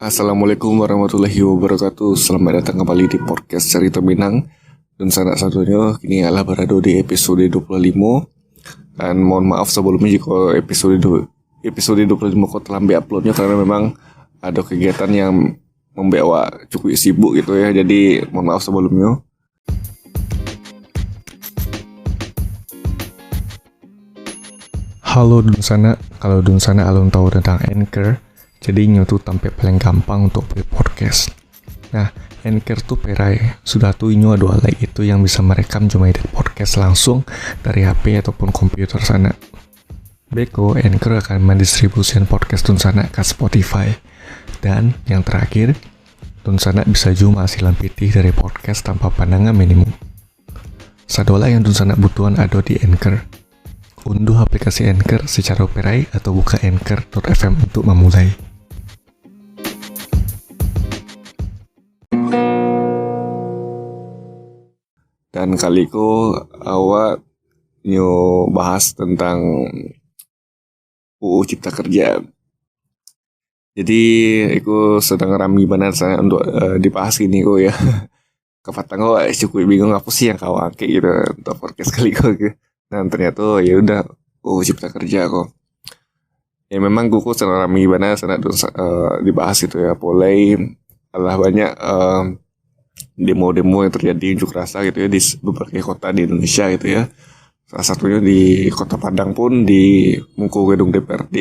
Assalamualaikum warahmatullahi wabarakatuh. Selamat datang kembali di podcast Cerita Minang. Dan salah satunya kini adalah berada di episode 25. Dan mohon maaf sebelumnya jika episode 25 kok telah uploadnya karena memang ada kegiatan yang membawa cukup sibuk gitu ya. Jadi mohon maaf sebelumnya. Halo Dunsana, kalau Dunsana alun tahu tentang Anchor, jadi nyotu tampil paling gampang untuk buat podcast. Nah, Anchor tuh perai, sudah tuh inyo ada alat itu yang bisa merekam cuma edit podcast langsung dari HP ataupun komputer sana. Beko, Anchor akan mendistribusikan podcast Dunsana ke Spotify. Dan yang terakhir, Dunsana bisa juga hasilan pitih dari podcast tanpa pandangan minimum. Sadola yang Dunsana butuhan ada di Anchor. Unduh aplikasi Anchor secara operai atau buka anchor.fm untuk memulai. Dan kali ko awak nyo bahas tentang UU Cipta Kerja. Jadi aku sedang rami benar saya untuk dibahas ini ko ya. Kefatang ko cukup bingung apa sih yang kau angkat gitu untuk podcast kali ko gitu. Nah ternyata ya udah Cipta Kerja kok. Ya memang gue sedang rame banget sangat dibahas itu ya. Mulai adalah banyak demo-demo yang terjadi unjuk rasa gitu ya di beberapa kota di Indonesia gitu ya. Salah satunya di Kota Padang pun di muka gedung DPRD.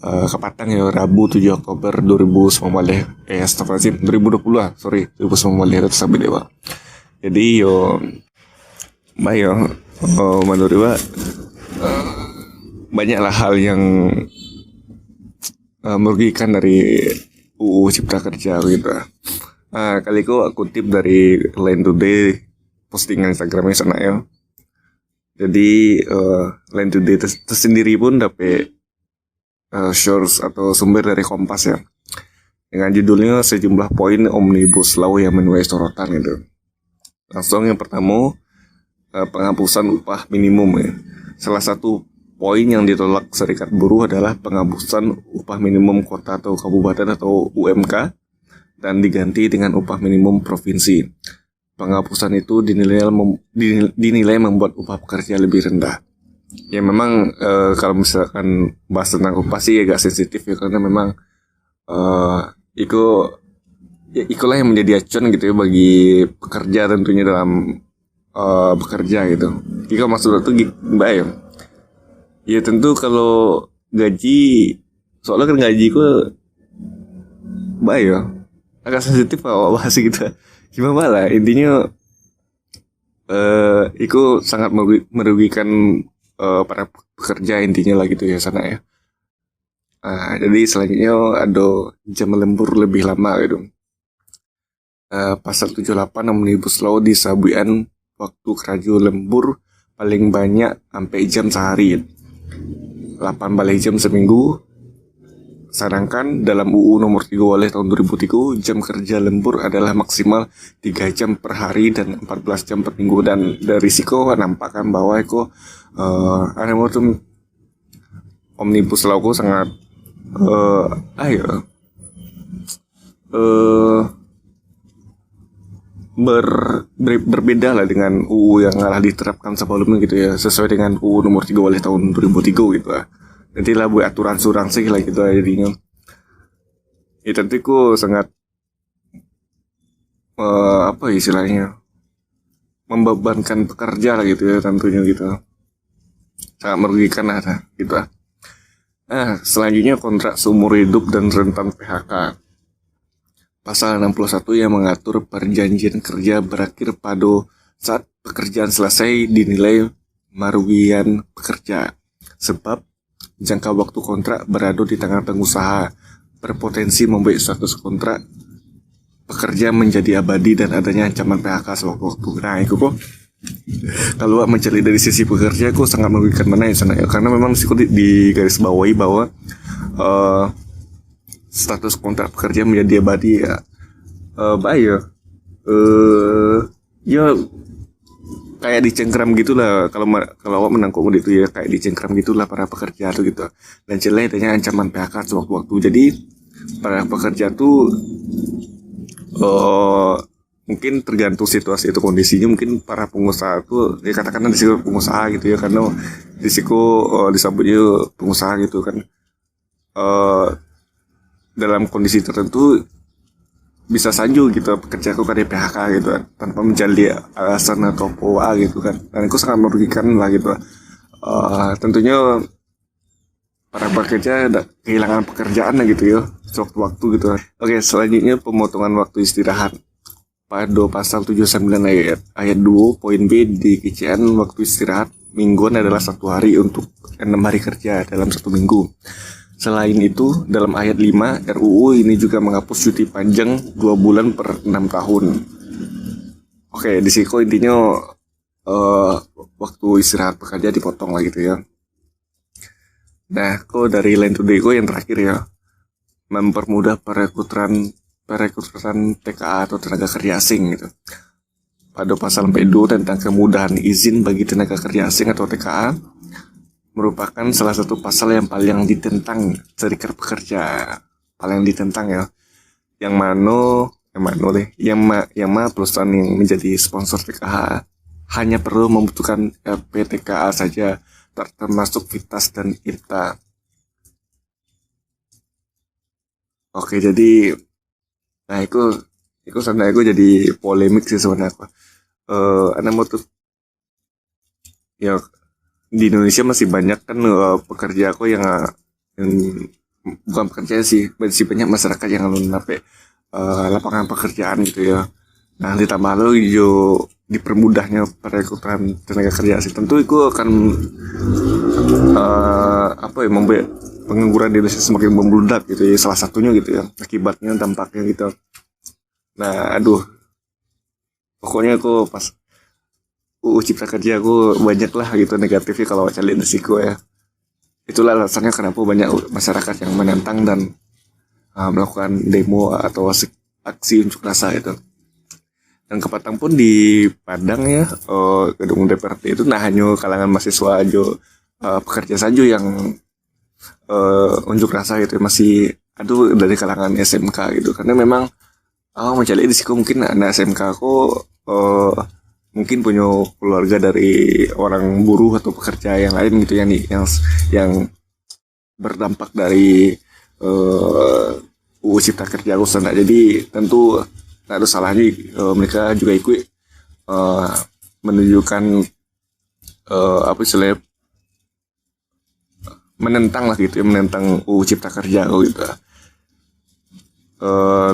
Kepatang ya Rabu 7 Oktober 2020 2020 lah, sorry 2019 itu sampai dewa. Jadi menurut gua banyaklah hal yang merugikan dari UU Cipta Kerja gitu. Kali aku kutip dari Line Today postingan Instagramnya sana ya. Jadi Line Today tersendiri pun dapat source atau sumber dari Kompas ya. Dengan judulnya sejumlah poin Omnibus Law yang menuai sorotan gitu. Langsung yang pertama, penghapusan upah minimum ya. Salah satu poin yang ditolak Serikat Buruh adalah penghapusan upah minimum kota atau kabupaten atau UMK dan diganti dengan upah minimum provinsi. Penghapusan itu dinilai membuat upah pekerja lebih rendah. Ya memang kalau misalkan bahas tentang upah sih agak sensitif ya karena memang itulah yang menjadi acuan gitu ya bagi pekerja tentunya dalam bekerja gitu. Jika maksudnya itu baik ya tentu kalau gaji, soalnya kan gaji ku baik ya agak sensitif kalau bahas gitu. Gimana lah intinya itu sangat merugikan para pekerja intinya lah gitu ya sana ya. Jadi selanjutnya ada jam lembur lebih lama gitu. Pasal 78 Omnibus Law disabuian waktu kerja lembur paling banyak sampai jam sehari 8 balik jam seminggu. Sedangkan dalam UU nomor 3 oleh tahun 2003 jam kerja lembur adalah maksimal 3 jam per hari dan 14 jam per minggu. Dan dari risiko nampakkan bahwa itu Omnibus Law sangat berbeda lah dengan UU yang telah diterapkan sebelumnya gitu ya, sesuai dengan UU nomor 3 oleh tahun 2003 gitu lah. Nanti lah buat aturan asuransi lah gitu lah jadinya. Ya tentuku sangat istilahnya membebankan pekerja lah gitu ya tentunya gitu. Sangat merugikan lah gitu lah. Selanjutnya kontrak seumur hidup dan rentan PHK. Pasal 61 yang mengatur perjanjian kerja berakhir pada saat pekerjaan selesai dinilai merugikan pekerja. Sebab jangka waktu kontrak berada di tangan pengusaha berpotensi membuat status kontrak pekerja menjadi abadi dan adanya ancaman PHK sewaktu-waktu. Nah itu kok kalau mencari dari sisi pekerja kok sangat merugikan mana ya sana ya. Karena memang di garis bawahi bahwa status kontrak pekerja menjadi abadi ya. kayak dicengkram gitulah kalau awak menangkap itu ya, kayak dicengkram gitulah para pekerja tuh gitu. Dan celah adanya ancaman PHK sewaktu-waktu. Jadi para pekerja tuh eh, mungkin tergantung situasi itu kondisinya, mungkin para pengusaha tuh ya katakanlah risiko pengusaha gitu ya, karena risiko disebutnya pengusaha gitu kan, eh, dalam kondisi tertentu bisa saja gitu pekerjaku kan di PHK gitu kan, tanpa mencari alasan atau poa gitu kan, dan itu sangat merugikan lah gitu. Tentunya para pekerja ada kehilangan pekerjaan lah gitu ya sewaktu-waktu gitu. Oke, selanjutnya pemotongan waktu istirahat. Pada pasal 79 ayat 2 poin B di KCN, waktu istirahat mingguan adalah 1 hari untuk 6 hari kerja dalam 1 minggu. Selain itu, dalam ayat 5 RUU ini juga menghapus cuti panjang 2 bulan per 6 tahun. Oke, di sini intinya waktu istirahat pekerja dipotong lah gitu ya. Nah, kok dari Line Today yang terakhir ya, mempermudah perekrutan TKA atau tenaga kerja asing gitu. Pada pasal 42 tentang kemudahan izin bagi tenaga kerja asing atau TKA merupakan salah satu pasal yang paling ditentang Serikat Pekerja, paling ditentang ya. Yang mana perusahaan yang menjadi sponsor TKA hanya perlu membutuhkan PTKA saja, termasuk Vitas dan IRTA. Oke, jadi nah itu sebenarnya aku jadi polemik sih sebenarnya aku. Anda mau tuh ya, di Indonesia masih banyak kan pekerja aku yang bukan pekerja sih, masih banyak masyarakat yang nape lapangan pekerjaan gitu ya. Nah, ditambah lagi dipermudahnya perekrutan tenaga kerja asing, tentu itu akan membuat pengangguran di Indonesia semakin membludak gitu ya, salah satunya gitu ya, akibatnya dampaknya gitu. Nah, pokoknya aku pas Cipta Kerja aku banyak lah gitu negatifnya kalau cari risiko ya. Itulah alasannya kenapa banyak masyarakat yang menentang dan melakukan demo atau aksi unjuk rasa itu. Dan kepatang pun di Padang ya, gedung DPRD itu nah hanya kalangan mahasiswa aja, pekerja saja yang unjuk rasa gitu, masih dari kalangan SMK gitu, karena memang mencari risiko mungkin anak SMK kok mungkin punya keluarga dari orang buruh atau pekerja yang lain gitu ya nih, yang berdampak dari UU Cipta Kerja sana. Jadi tentu tak ada salahnya mereka juga ikut menunjukkan istilahnya menentang lah gitu ya, menentang UU Cipta Kerja gitu.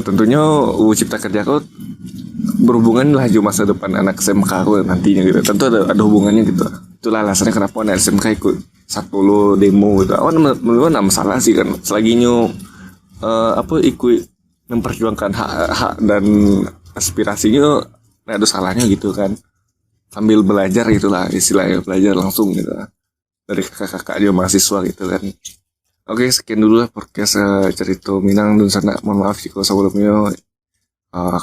Tentunya UU Cipta Kerja berhubungan lah juga masa depan anak SMK nantinya gitu. Tentu ada hubungannya gitu. Itulah alasannya kenapa anak SMK ikut Satpol demo gitu. Menurut nggak masalah sih kan, selaginya ikut memperjuangkan hak dan aspirasinya, nggak ada salahnya gitu kan, sambil belajar gitulah istilahnya, belajar langsung gitu dari kakak-kakak dia mahasiswa gitu kan. Oke, sekian dulu lah podcast cerita Minang dan sana. Mohon maaf jika sebelumnya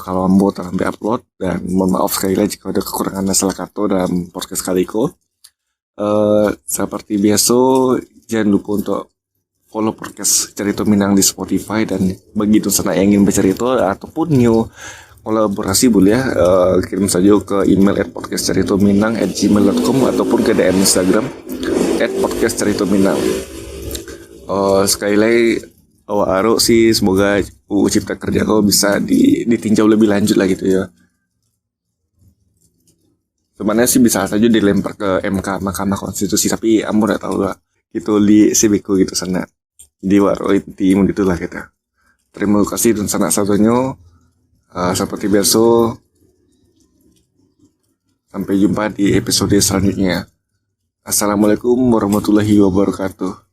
kalau ambo telah upload, dan mohon maaf sekali lagi jika ada kekurangan salah kata dalam podcast kali ini. Seperti biasa, jangan lupa untuk follow podcast Cerita Minang di Spotify, dan bagi sana yang ingin bercerita ataupun new kolaborasi boleh ya, kirim saja ke email @podcastceritaminang@gmail.com ataupun ke DM Instagram @podcastceritaminang. Sekali lagi Aro sih, semoga UU Cipta Kerja kau bisa ditinjau lebih lanjut lah gitu ya. Sebenarnya sih bisa saja dilempar ke MK, Mahkamah Konstitusi, tapi ambo nggak tahu lah gitu di CBku gitu sana di Waro tim gitulah kita. Terima kasih dan sana satunya. Seperti biasa, sampai jumpa di episode selanjutnya. Assalamualaikum warahmatullahi wabarakatuh.